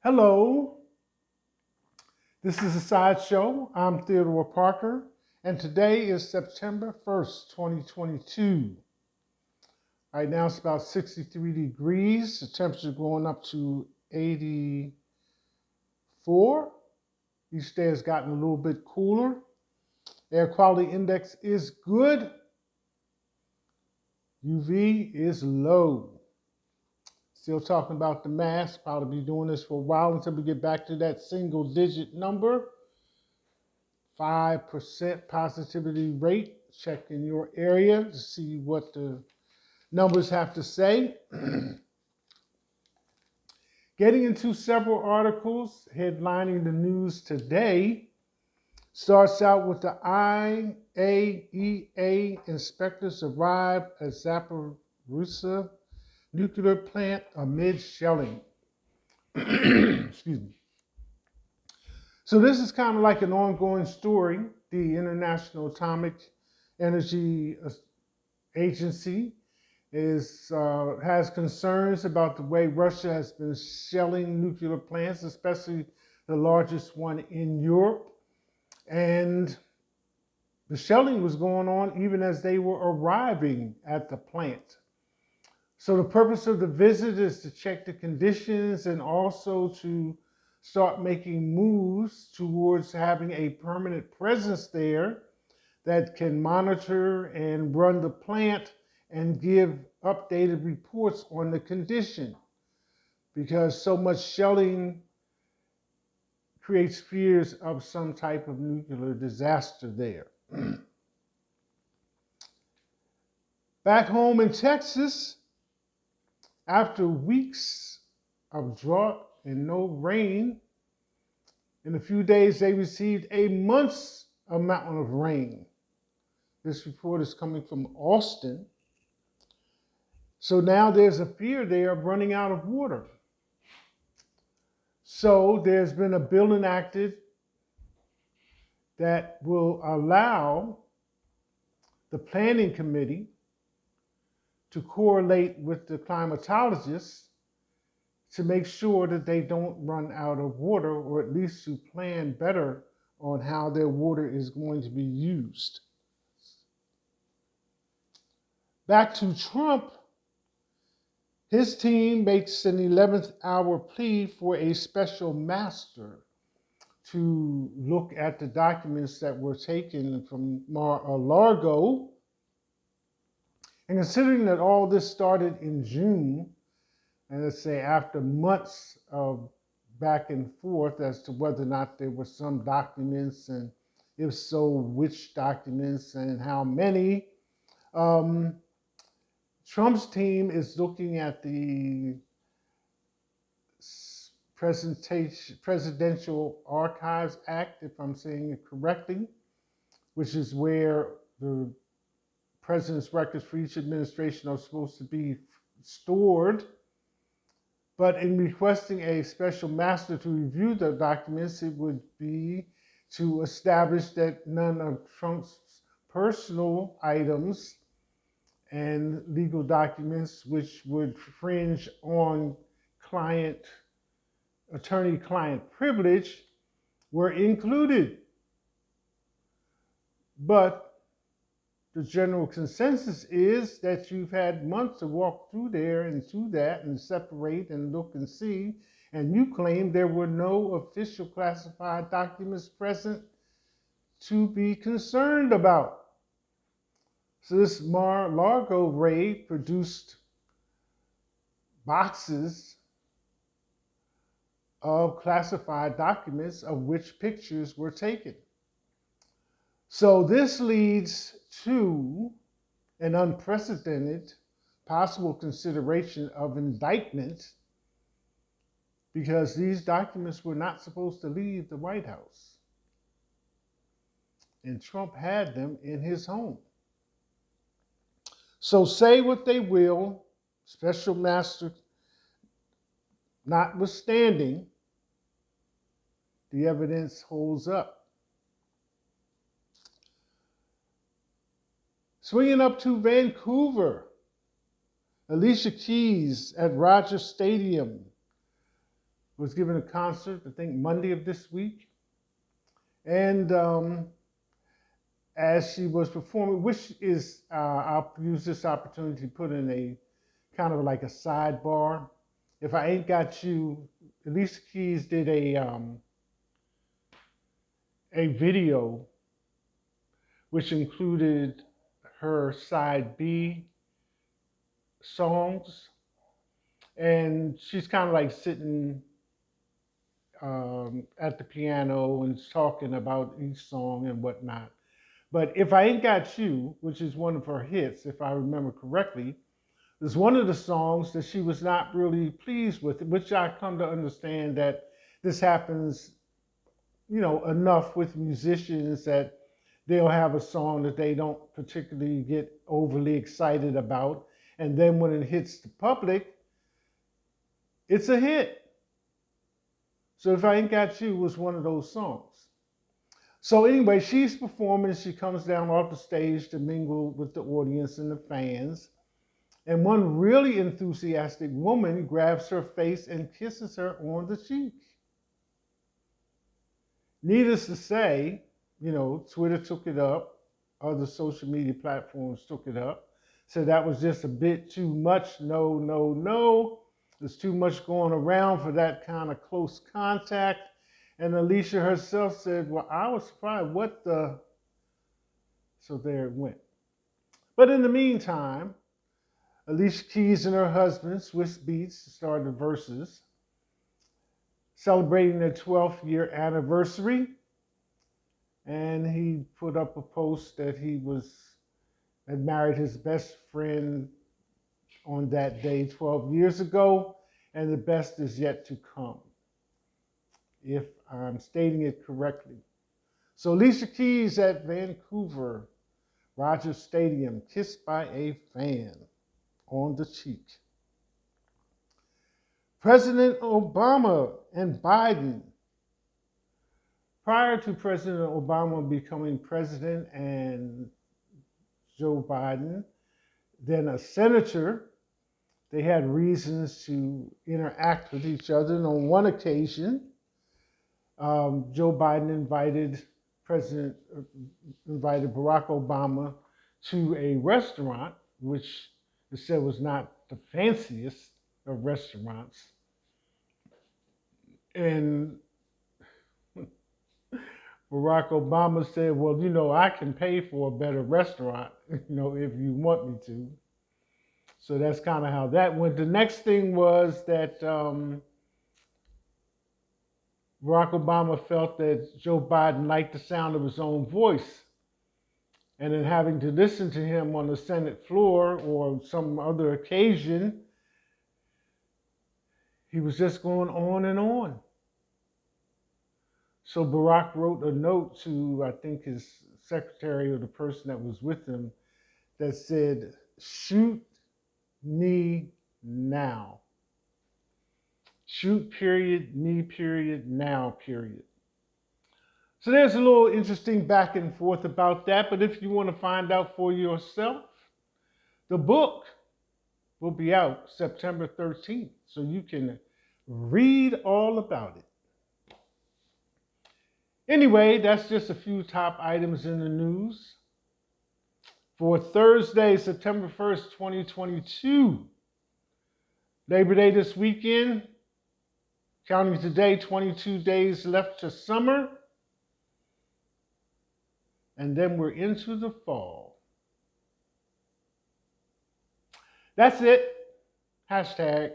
Hello, this is a sideshow. I'm Theodore Parker, and today is September 1st, 2022. Right now it's about 63 degrees. The temperature going up to 84. Each day has gotten a little bit cooler. Air quality index is good. UV is low. Still talking about the mask. Probably be doing this for a while until we get back to that single digit number. 5% positivity rate. Check in your area to see what the numbers have to say. Getting into several articles headlining the news today. Starts out with the IAEA inspectors arrive at Zaporizhzhia nuclear plant amid shelling. Excuse me. So this is kind of like an ongoing story. The International Atomic Energy Agency has concerns about the way Russia has been shelling nuclear plants, especially the largest one in Europe. And the shelling was going on even as they were arriving at the plant. So the purpose of the visit is to check the conditions and also to start making moves towards having a permanent presence there that can monitor and run the plant and give updated reports on the condition, because so much shelling creates fears of some type of nuclear disaster there. Back home in Texas, after weeks of drought and no rain, in a few days they received a month's amount of rain. This report is coming from Austin. So now there's a fear there of running out of water. So there's been a bill enacted that will allow the planning committee to correlate with the climatologists to make sure that they don't run out of water, or at least to plan better on how their water is going to be used. Back to Trump. His team makes an 11th hour plea for a special master to look at the documents that were taken from Mar-a-Lago. And considering that all this started in June, and let's say after months of back and forth as to whether or not there were some documents, and if so, which documents and how many, Trump's team is looking at the Presidential Archives Act, if I'm saying it correctly, which is where the president's records for each administration are supposed to be stored. But in requesting a special master to review the documents, it would be to establish that none of Trump's personal items and legal documents which would fringe on attorney-client privilege were included. But the general consensus is that you've had months to walk through there and through that and separate and look and see, and you claim there were no official classified documents present to be concerned about. So this Mar-a-Lago raid produced boxes of classified documents of which pictures were taken. So this leads to an unprecedented possible consideration of indictment, because these documents were not supposed to leave the White House. And Trump had them in his home. So say what they will, special master notwithstanding, the evidence holds up. Swinging up to Vancouver, Alicia Keys at Rogers Stadium was giving a concert, I think Monday of this week. And as she was performing, which is, I'll use this opportunity to put in a kind of like a sidebar. If I Ain't Got You, Alicia Keys did a video which included her side B songs, and she's kind of like sitting at the piano and talking about each song and whatnot. But If I Ain't Got You, which is one of her hits, if I remember correctly, is one of the songs that she was not really pleased with, which I come to understand that this happens, enough with musicians that they'll have a song that they don't particularly get overly excited about. And then when it hits the public, it's a hit. So If I Ain't Got You was one of those songs. So anyway, she's performing. She comes down off the stage to mingle with the audience and the fans. And one really enthusiastic woman grabs her face and kisses her on the cheek. Needless to say, Twitter took it up. Other social media platforms took it up. So that was just a bit too much. No, no, no. There's too much going around for that kind of close contact. And Alicia herself said, well, I was surprised. What the? So there it went. But in the meantime, Alicia Keys and her husband, Swiss Beats, started the verses, celebrating their 12th year anniversary. And he put up a post that he had married his best friend on that day 12 years ago, and the best is yet to come, if I'm stating it correctly. So Alicia Keys at Vancouver Rogers Stadium, kissed by a fan on the cheek. President Obama and Biden. Prior to President Obama becoming president and Joe Biden, then a senator, they had reasons to interact with each other. And on one occasion, Joe Biden invited Barack Obama to a restaurant, which they said was not the fanciest of restaurants. And Barack Obama said, well, I can pay for a better restaurant, if you want me to. So that's kind of how that went. The next thing was that Barack Obama felt that Joe Biden liked the sound of his own voice. And then having to listen to him on the Senate floor or some other occasion, he was just going on and on. So Barack wrote a note to, I think, his secretary or the person that was with him that said, shoot me now. Shoot, period, me, period, now, period. So there's a little interesting back and forth about that. But if you want to find out for yourself, the book will be out September 13th. So you can read all about it. Anyway, that's just a few top items in the news. For Thursday, September 1st, 2022, Labor Day this weekend, counting today, 22 days left to summer. And then we're into the fall. That's it. Hashtag